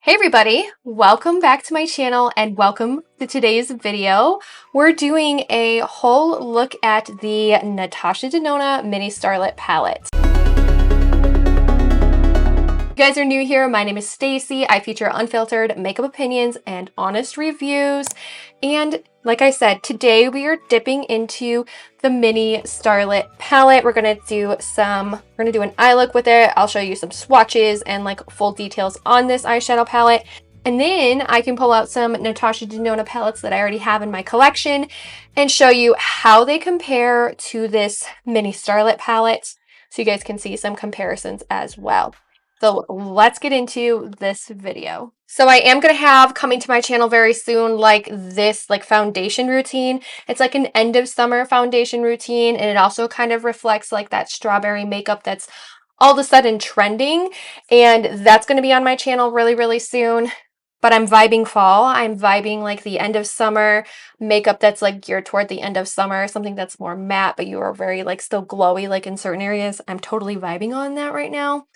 Hey everybody, welcome back to my channel and welcome to today's video. We're doing a whole look at the Natasha Denona Mini Starlette palette. If you guys are new here, my name is Stacy. I feature unfiltered makeup opinions and honest reviews. And like I said, today we are dipping into the Mini Starlette palette. We're gonna do an eye look with it. I'll show you some swatches and like full details on this eyeshadow palette. And then I can pull out some Natasha Denona palettes that I already have in my collection and show you how they compare to this Mini Starlette palette so you guys can see some comparisons as well. So let's get into this video. So I am going to have coming to my channel very soon like this like foundation routine. It's like an end of summer foundation routine, and it also kind of reflects like that strawberry makeup that's all of a sudden trending, and that's going to be on my channel really soon. But I'm vibing fall. I'm vibing like the end of summer makeup that's like geared toward the end of summer, something that's more matte but you are very like still glowy like in certain areas. I'm totally vibing on that right now.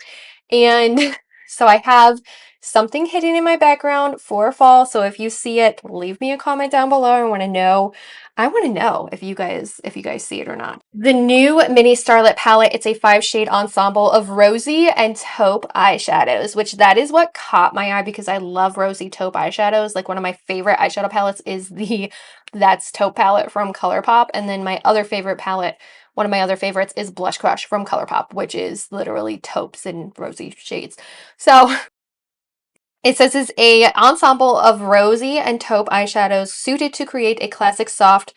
And so I have something hidden in my background for fall. So if you see it, leave me a comment down below. I want to know if you guys see it or not. The new Mini Starlette palette, it's a 5-shade ensemble of rosy and taupe eyeshadows, which that is what caught my eye because I love rosy taupe eyeshadows. Like one of my favorite eyeshadow palettes is the That's Taupe palette from ColourPop, and then my other favorite palette, one of my other favorites, is Blush Crush from ColourPop, which is literally taupes and rosy shades. So it says it's a ensemble of rosy and taupe eyeshadows suited to create a classic soft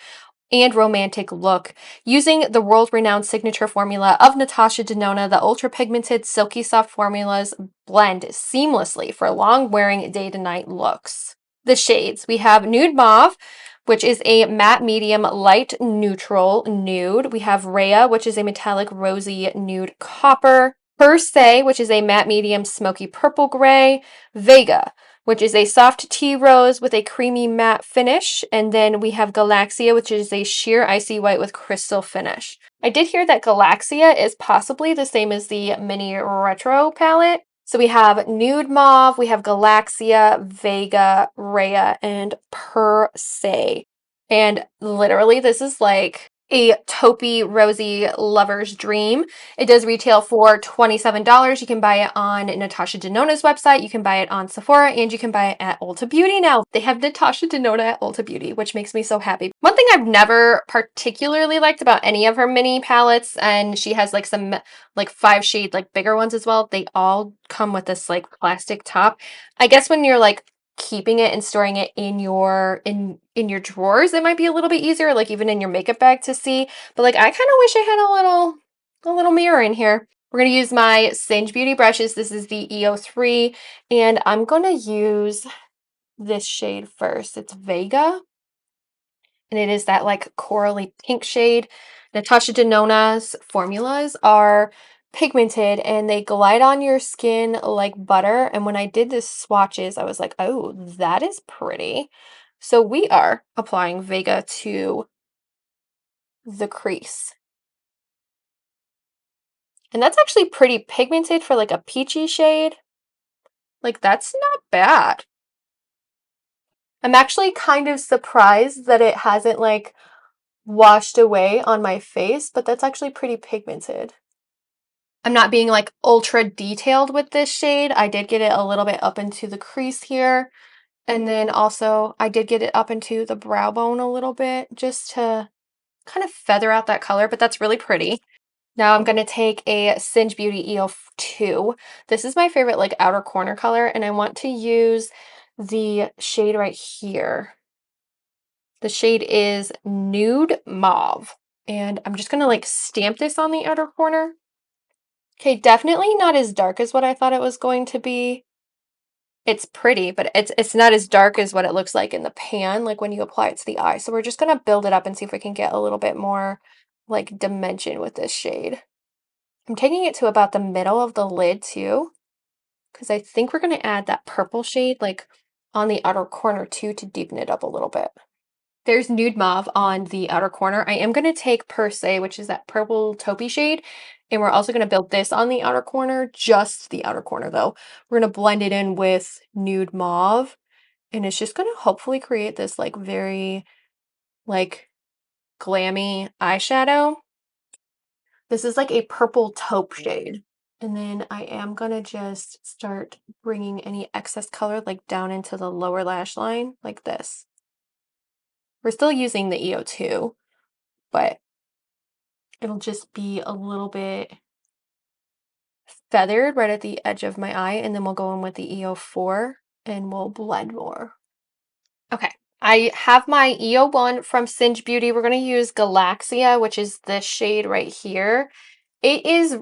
and romantic look. Using the world-renowned signature formula of Natasha Denona, the ultra-pigmented silky soft formulas blend seamlessly for long-wearing day-to-night looks. The shades, we have Nude Mauve, which is a matte medium light neutral nude. We have Rhea, which is a metallic rosy nude copper. Per Se, which is a matte medium smoky purple gray. Vega, which is a soft tea rose with a creamy matte finish. And then we have Galaxia, which is a sheer icy white with crystal finish. I did hear that Galaxia is possibly the same as the Mini Retro palette. So we have Nude Mauve, we have Galaxia, Vega, Rhea, and Per Se. And literally this is like a taupey rosy lover's dream. It does retail for $27. You can buy it on Natasha Denona's website, you can buy it on Sephora, and you can buy it at Ulta Beauty now. They have Natasha Denona at Ulta Beauty, which makes me so happy. One thing I've never particularly liked about any of her mini palettes, and she has like some like 5-shade like bigger ones as well, they all come with this like plastic top. I guess when you're like keeping it and storing it in your drawers, it might be a little bit easier, like even in your makeup bag to see. But like I kind of wish I had a little mirror in here. We're going to use my Singe Beauty brushes. This is the EO3, and I'm going to use this shade first. It's Vega, and it is that like corally pink shade. Natasha Denona's formulas are pigmented and they glide on your skin like butter. And when I did this swatches, I was like, oh, that is pretty. So we are applying Vega to the crease. And that's actually pretty pigmented for like a peachy shade. Like that's not bad. I'm actually kind of surprised that it hasn't like washed away on my face, but that's actually pretty pigmented. I'm not being like ultra detailed with this shade. I did get it a little bit up into the crease here. And then also I did get it up into the brow bone a little bit just to kind of feather out that color, but that's really pretty. Now I'm going to take a Singe Beauty EO2. This is my favorite like outer corner color, and I want to use the shade right here. The shade is Nude Mauve, and I'm just going to like stamp this on the outer corner. Okay, definitely not as dark as what I thought it was going to be. It's pretty, but it's not as dark as what it looks like in the pan, like when you apply it to the eye. So we're just going to build it up and see if we can get a little bit more like dimension with this shade. I'm taking it to about the middle of the lid too, because I think we're going to add that purple shade like on the outer corner too to deepen it up a little bit. There's Nude Mauve on the outer corner. I am going to take Per Se, which is that purple taupey shade, And we're also going to build this on the outer corner, just the outer corner though. We're going to blend it in with nude mauve, and it's just going to hopefully create this like very like glammy eyeshadow. This is like a purple taupe shade. And then I am going to just start bringing any excess color like down into the lower lash line like this. We're still using the EO2, but it'll just be a little bit feathered right at the edge of my eye, and then we'll go in with the EO4 and we'll blend more. Okay, I have my EO1 from Singe Beauty. We're going to use Galaxia, which is this shade right here. It is,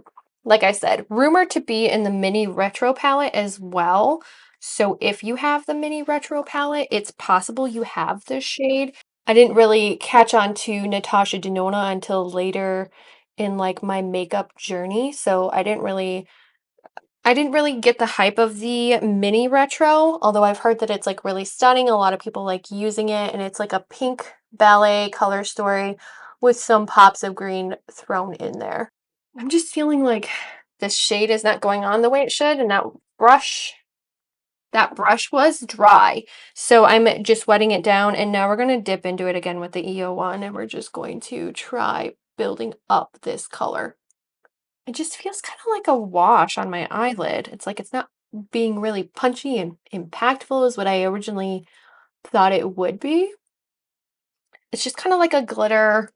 like I said, rumored to be in the mini retro palette as well. So if you have the mini retro palette, it's possible you have this shade. I didn't really catch on to Natasha Denona until later in like my makeup journey, so I didn't really get the hype of the mini retro, although I've heard that it's like really stunning. A lot of people like using it, and it's like a pink ballet color story with some pops of green thrown in there. I'm just feeling like this shade is not going on the way it should, and that brush was dry. So I'm just wetting it down, and now we're going to dip into it again with the EO1, and we're just going to try building up this color. It just feels kind of like a wash on my eyelid. It's like it's not being really punchy and impactful as what I originally thought it would be. It's just kind of like a glitter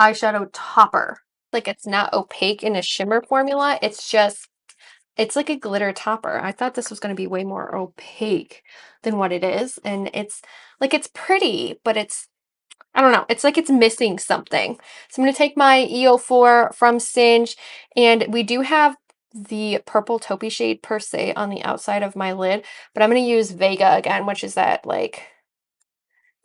eyeshadow topper. Like it's not opaque in a shimmer formula. It's like a glitter topper. I thought this was going to be way more opaque than what it is. And it's pretty, but I don't know. It's like it's missing something. So I'm going to take my EO4 from Singe, and we do have the purple taupey shade per se on the outside of my lid, but I'm going to use Vega again, which is that like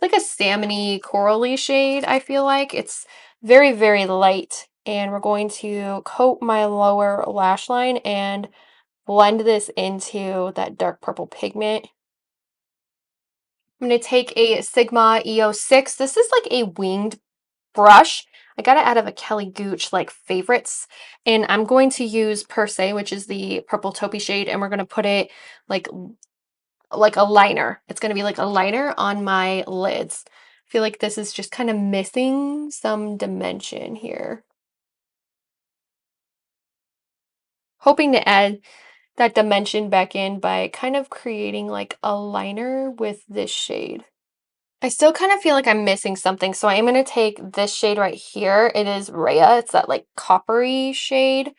a salmony corally shade, I feel like. It's very, very light, and we're going to coat my lower lash line and blend this into that dark purple pigment. I'm going to take a Sigma EO6. This is like a winged brush. I got it out of a Kelly Gooch like favorites, and I'm going to use Per Se, which is the purple taupey shade, and we're going to put it like a liner. It's going to be like a liner on my lids. I feel like this is just kind of missing some dimension here. Hoping to add that dimension back in by kind of creating like a liner with this shade. I still kind of feel like I'm missing something, so I am going to take this shade right here. It is Rhea. It's that like coppery shade.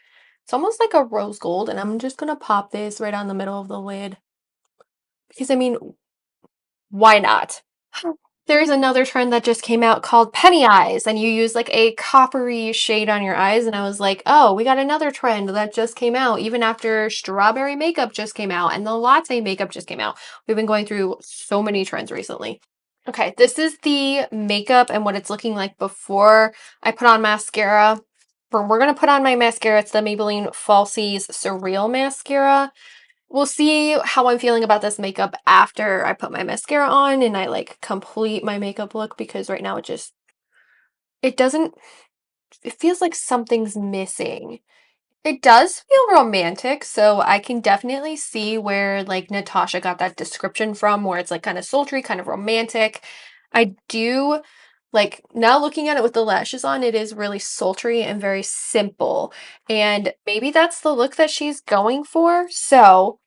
It's almost like a rose gold, and I'm just going to pop this right on the middle of the lid. Because, I mean, why not? There's another trend that just came out called penny eyes, and you use like a coppery shade on your eyes, and I was like, oh, we got another trend that just came out, even after strawberry makeup just came out and the latte makeup just came out. We've been going through so many trends recently. Okay, this is the makeup and what it's looking like before I put on mascara. We're going to put on my mascara. It's the Maybelline Falsies Surreal Mascara. We'll see how I'm feeling about this makeup after I put my mascara on and I like complete my makeup look, because right now it doesn't, it feels like something's missing. It does feel romantic, so I can definitely see where like Natasha got that description from, where it's like kind of sultry, kind of romantic. I do like, now looking at it with the lashes on, it is really sultry and very simple. And maybe that's the look that she's going for. So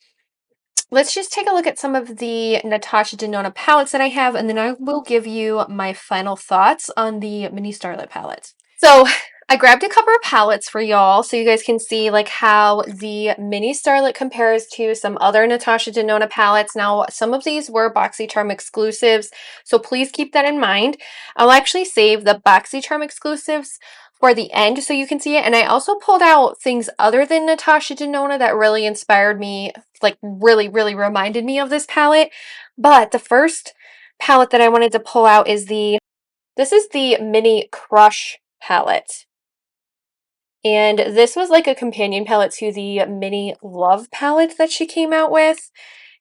let's just take a look at some of the Natasha Denona palettes that I have, and then I will give you my final thoughts on the Mini Starlette palette. So I grabbed a couple of palettes for y'all so you guys can see like how the Mini Starlette compares to some other Natasha Denona palettes. Now, some of these were BoxyCharm exclusives, so please keep that in mind. I'll actually save the BoxyCharm exclusives for the end so you can see it. And I also pulled out things other than Natasha Denona that really inspired me, like really, really reminded me of this palette. But the first palette that I wanted to pull out is this is the Mini Crush palette. And this was like a companion palette to the Mini Love palette that she came out with.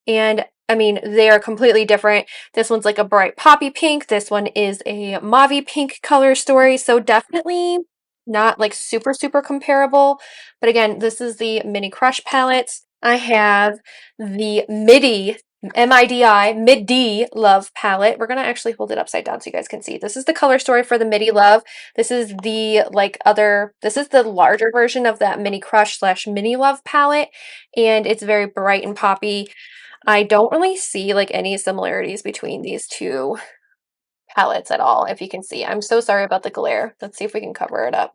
And I mean, they are completely different. This one's like a bright poppy pink. This one is a mauvey pink color story. So definitely not like super, super comparable. But again, this is the Mini Crush palettes. I have the MIDI, M-I-D-I, Midi Love palette. We're going to actually hold it upside down so you guys can see. This is the color story for the Midi Love. This is the this is the larger version of that Mini Crush slash Mini Love palette. And it's very bright and poppy. I don't really see like any similarities between these two palettes at all, if you can see. I'm so sorry about the glare. Let's see if we can cover it up.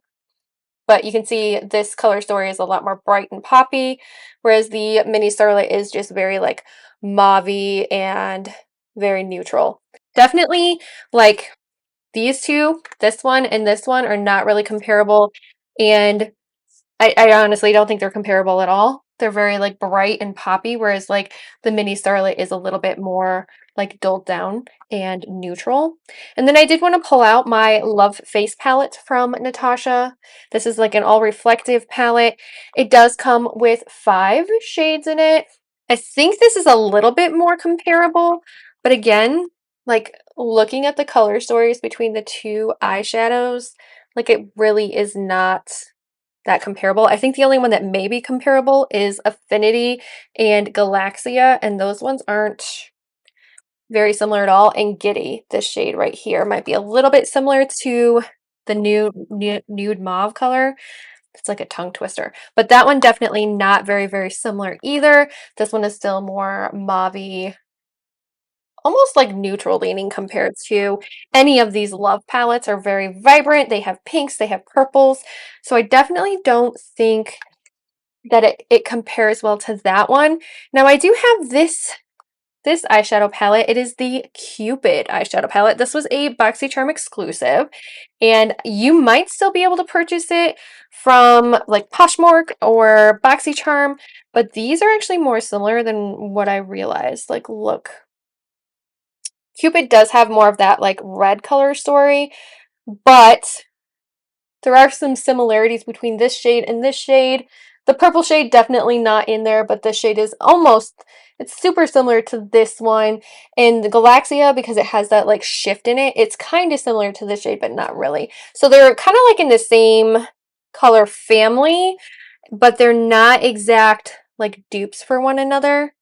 But you can see this color story is a lot more bright and poppy, whereas the Mini Starlette is just very like mauve and very neutral. Definitely like these two, this one and this one are not really comparable. And I honestly don't think they're comparable at all. They're very like bright and poppy, whereas like the Mini Starlet is a little bit more like dulled down and neutral. And then I did want to pull out my Love Face palette from Natasha. This is like an all reflective palette. It does come with 5 shades in it. I think this is a little bit more comparable, but again, like looking at the color stories between the two eyeshadows, like it really is not that comparable. I think the only one that may be comparable is Affinity and Galaxia, and those ones aren't very similar at all. And Giddy, this shade right here, might be a little bit similar to the nude mauve color. It's like a tongue twister, but that one definitely not very, very similar either. This one is still more mauve, almost like neutral leaning compared to any of these Love palettes are very vibrant. They have pinks, they have purples. So I definitely don't think that it compares well to that one. Now I do have this eyeshadow palette. It is the Cupid eyeshadow palette. This was a BoxyCharm exclusive, and you might still be able to purchase it from like Poshmark or BoxyCharm, but these are actually more similar than what I realized. Like, look, Cupid does have more of that like red color story, but there are some similarities between this shade and this shade. The purple shade definitely not in there, but this shade is almost, it's super similar to this one. And the Galaxia, because it has that like shift in it, it's kind of similar to this shade, but not really. So they're kind of like in the same color family, but they're not exact like dupes for one another.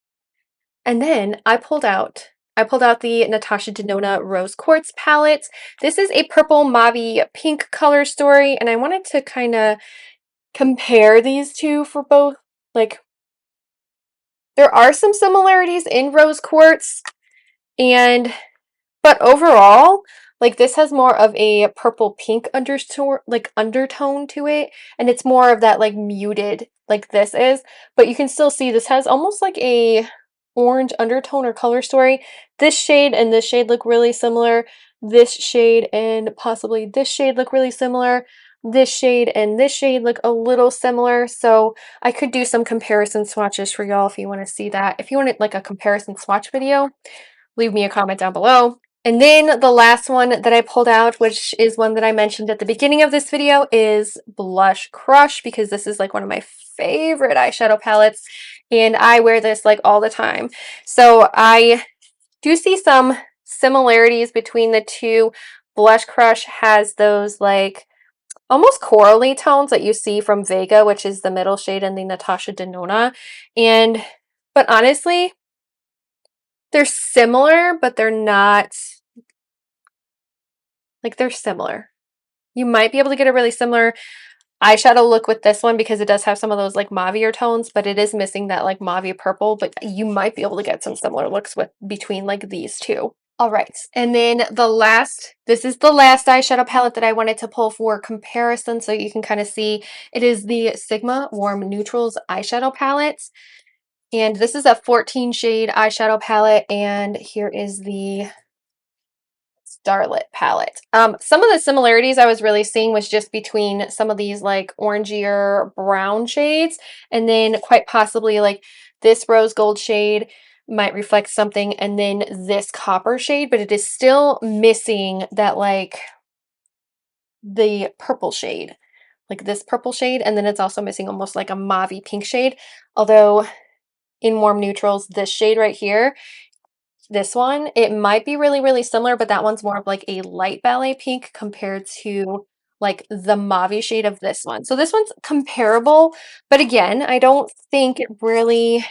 And then I pulled out the Natasha Denona Rose Quartz palette. This is a purple mauve pink color story, and I wanted to kind of compare these two for both. Like, there are some similarities in Rose Quartz, and but overall, like this has more of a purple pink undertone to it, and it's more of that like muted like this is, but you can still see this has almost like a orange undertone or color story. This shade and this shade look really similar. This shade and possibly this shade look really similar. This shade and this shade look a little similar. So I could do some comparison swatches for y'all if you want to see that. If you wanted like a comparison swatch video, leave me a comment down below. And then the last one that I pulled out, which is one that I mentioned at the beginning of this video, is Blush Crush, because this is like one of my favorite eyeshadow palettes, and I wear this like all the time. So I do see some similarities between the two. Blush Crush has those like almost corally tones that you see from Vega, which is the middle shade in the Natasha Denona. But honestly, they're similar, but they're not, like they're similar. You might be able to get a really similar eyeshadow look with this one because it does have some of those like mauve tones, but it is missing that like mauve purple, but you might be able to get some similar looks with between like these two. All right, and then this is the last eyeshadow palette that I wanted to pull for comparison so you can kind of see. It is the Sigma Warm Neutrals eyeshadow palette. And this is a 14 shade eyeshadow palette, and here is the Starlet palette. Some of the similarities I was really seeing was just between some of these like orangier brown shades, and then quite possibly like this rose gold shade might reflect something, and then this copper shade, but it is still missing that like the purple shade, like this purple shade, and then it's also missing almost like a mauve pink shade. Although in Warm Neutrals, this shade right here, this one, it might be really, really similar, but that one's more of like a light ballet pink compared to like the mauve shade of this one. So this one's comparable, but again, I don't think it really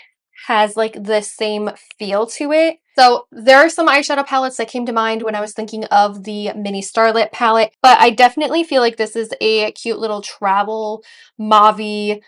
has like the same feel to it. So there are some eyeshadow palettes that came to mind when I was thinking of the Mini Starlette palette, but I definitely feel like this is a cute little travel mauve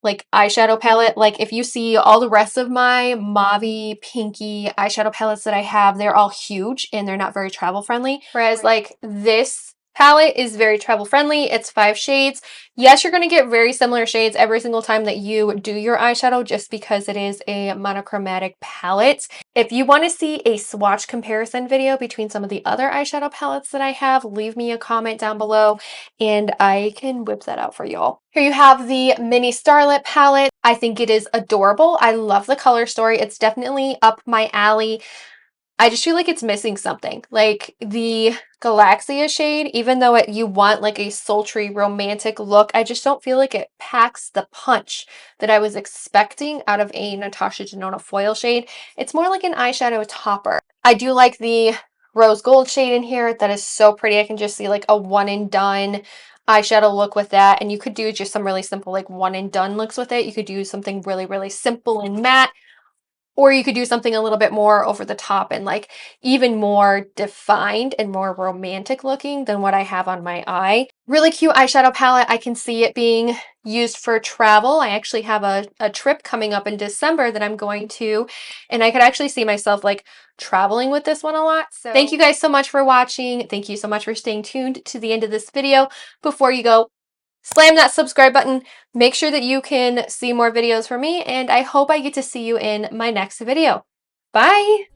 like eyeshadow palette. Like if you see all the rest of my mauve pinky eyeshadow palettes that I have, they're all huge and they're not very travel friendly. Whereas like this palette is very travel friendly. It's 5 shades. Yes, you're going to get very similar shades every single time that you do your eyeshadow just because it is a monochromatic palette. If you want to see a swatch comparison video between some of the other eyeshadow palettes that I have, leave me a comment down below and I can whip that out for y'all. Here you have the Mini Starlette palette. I think it is adorable. I love the color story. It's definitely up my alley. I just feel like it's missing something. Like the Galaxia shade, even though you want like a sultry romantic look, I just don't feel like it packs the punch that I was expecting out of a Natasha Denona foil shade. It's more like an eyeshadow topper. I do like the rose gold shade in here. That is so pretty. I can just see like a one and done eyeshadow look with that. And you could do just some really simple like one and done looks with it. You could do something really, really simple and matte. Or you could do something a little bit more over the top and like even more defined and more romantic looking than what I have on my eye. Really cute eyeshadow palette. I can see it being used for travel. I actually have a trip coming up in December that I'm going to, and I could actually see myself like traveling with this one a lot. So thank you guys so much for watching. Thank you so much for staying tuned to the end of this video. Before you go, slam that subscribe button. Make sure that you can see more videos from me, and I hope I get to see you in my next video. Bye!